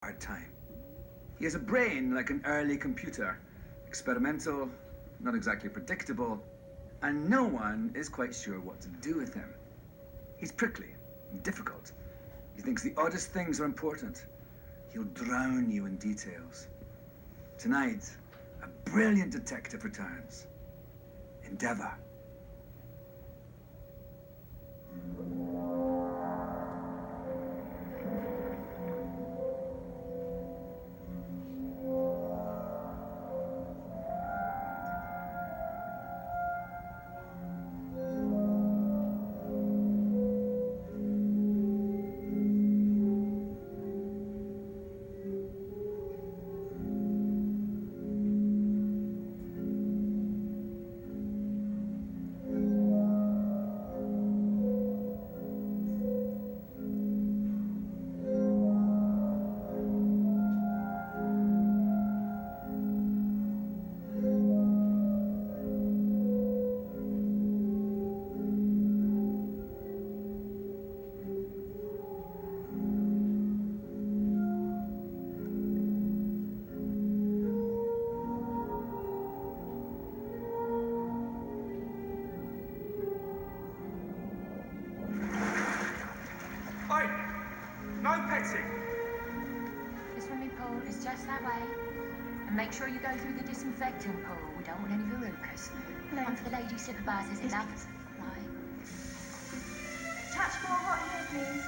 hard time. He has a brain like an early computer. Experimental, not exactly predictable, and no one is quite sure what to do with him. He's prickly and difficult. He thinks the oddest things are important. He'll drown you in details. Tonight, a brilliant detective returns. Endeavor. Make sure you go through the disinfectant pool. We don't want any verrucas. One for the lady supervisors in love. Right. Touch more hot here, please.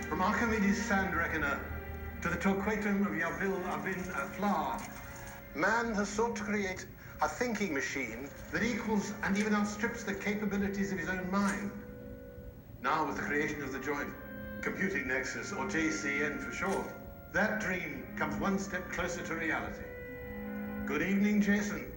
From Archimedes' sand reckoner to the Torquatum of Yabil Abin Aflar, man has sought to create a thinking machine that equals and even outstrips the capabilities of his own mind. Now, with the creation of the Joint Computing Nexus, or JCN for short, that dream comes one step closer to reality. Good evening, Jason.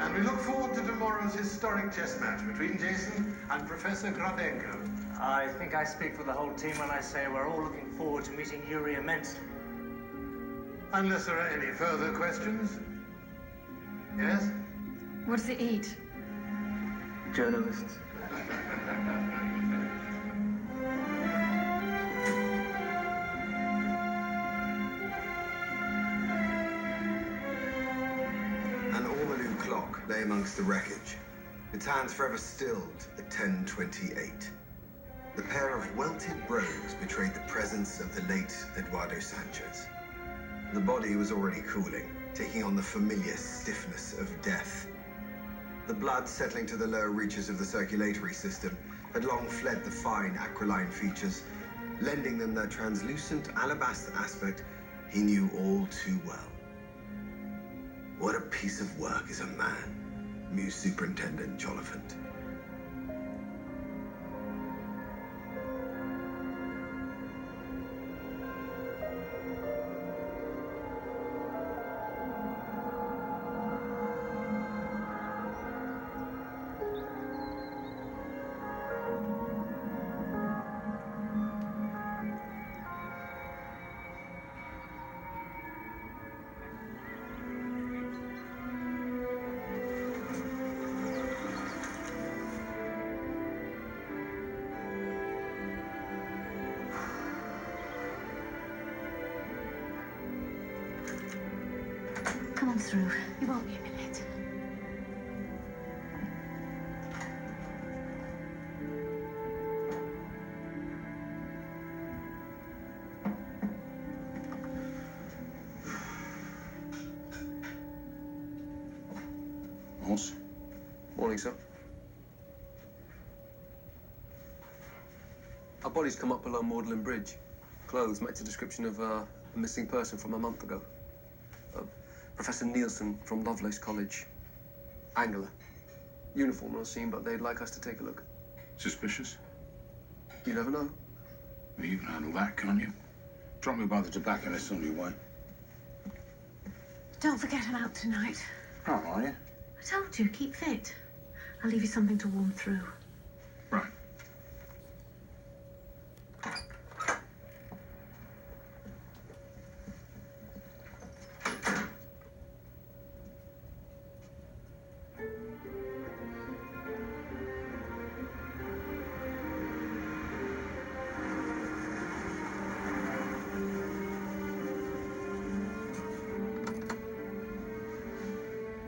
And we look forward to tomorrow's historic chess match between Jason and Professor Gradenko. I think I speak for the whole team when I say we're all looking forward to meeting Yuri immensely. Unless there are any further questions? Yes? What does it eat? Journalists. An ormolu clock lay amongst the wreckage, its hands forever stilled at 10:28. The pair of welted brogues betrayed the presence of the late Eduardo Sanchez. The body was already cooling, taking on the familiar stiffness of death. The blood settling to the lower reaches of the circulatory system had long fled the fine aquiline features, lending them their translucent alabaster aspect he knew all too well. What a piece of work is a man, mused Superintendent Jolliphant. Come on through. You won't be a minute. Morse. Morning, sir. Our body's come up below Magdalen Bridge. Clothes match a description of a missing person from a month ago. Professor Nielsen from Lovelace College. Angular. Uniform on scene, but they'd like us to take a look. Suspicious? You never know. Well, you can handle that, can't you? Drop me by the tobacconist on your way. Don't forget I'm out tonight. Oh, are you? I told you, keep fit. I'll leave you something to warm through. Right.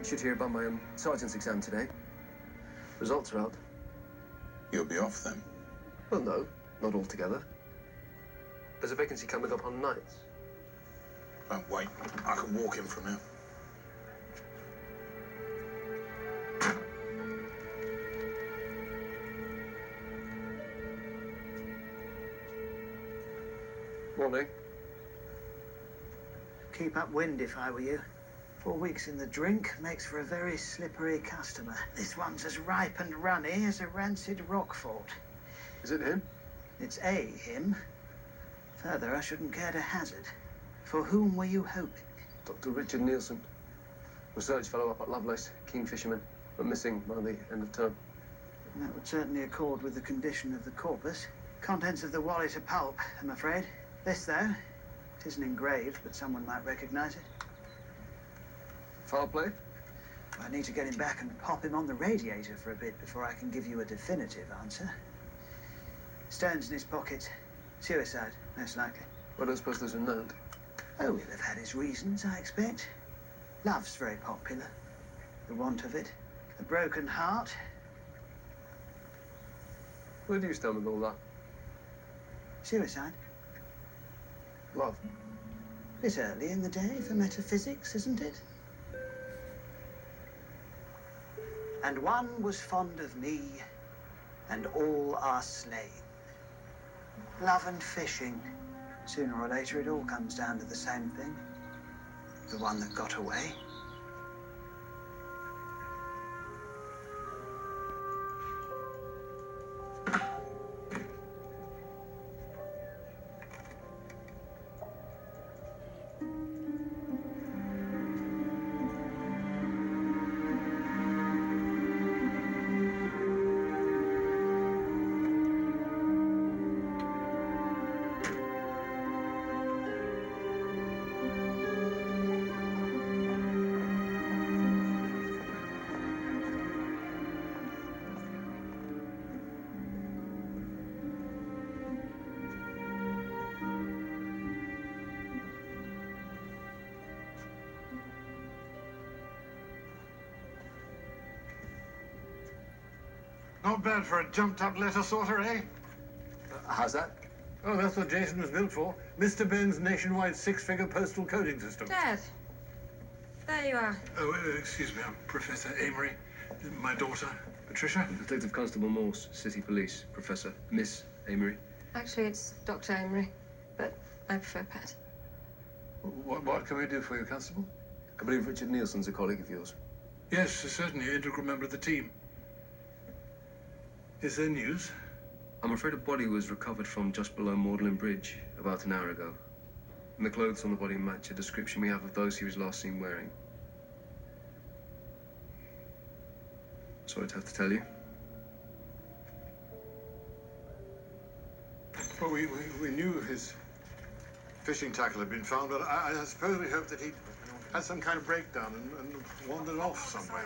Should hear about my sergeant's exam today. Results are out. You'll be off then. Well, no, not altogether. There's a vacancy coming up on nights. Don't wait. I can walk in from here. Morning. Keep upwind if I were you. 4 weeks in the drink makes for a very slippery customer. This one's as ripe and runny as a rancid Roquefort. Is it him? It's him. Further, I shouldn't care to hazard. For whom were you hoping? Dr. Richard Nielsen. Research fellow up at Lovelace, kingfisherman, but missing by the end of term. And that would certainly accord with the condition of the corpus. Contents of the wallet are pulp, I'm afraid. This, though, it isn't engraved, but someone might recognize it. Foul play? I need to get him back and pop him on the radiator for a bit before I can give you a definitive answer. Stones in his pocket. Suicide, most likely. I don't suppose there's a note. Oh, he'll have had his reasons, I expect. Love's very popular. The want of it. A broken heart. Where do you stand with all that? Suicide. Love. Bit early in the day for metaphysics, isn't it? And one was fond of me, and all are slain. Love and fishing. Sooner or later, it all comes down to the same thing. The one that got away. Not bad for a jumped-up letter sorter, eh? How's that? Oh, that's what Jason was built for. Mr. Ben's nationwide 6-figure postal coding system. Dad, there you are. Oh, excuse me, I'm Professor Amory. My daughter, Patricia. Detective Constable Morse, City Police. Professor. Miss Amory. Actually, it's Dr. Emery, but I prefer Pat. What can we do for you, Constable? I believe Richard Nielsen's a colleague of yours. Yes, certainly, an integral member of the team. Is there news? I'm afraid a body was recovered from just below Magdalen Bridge about an hour ago. And the clothes on the body match a description we have of those he was last seen wearing. Sorry to have to tell you. Well, we knew his fishing tackle had been found, but I suppose we hoped that he'd had some kind of breakdown and wandered off somewhere.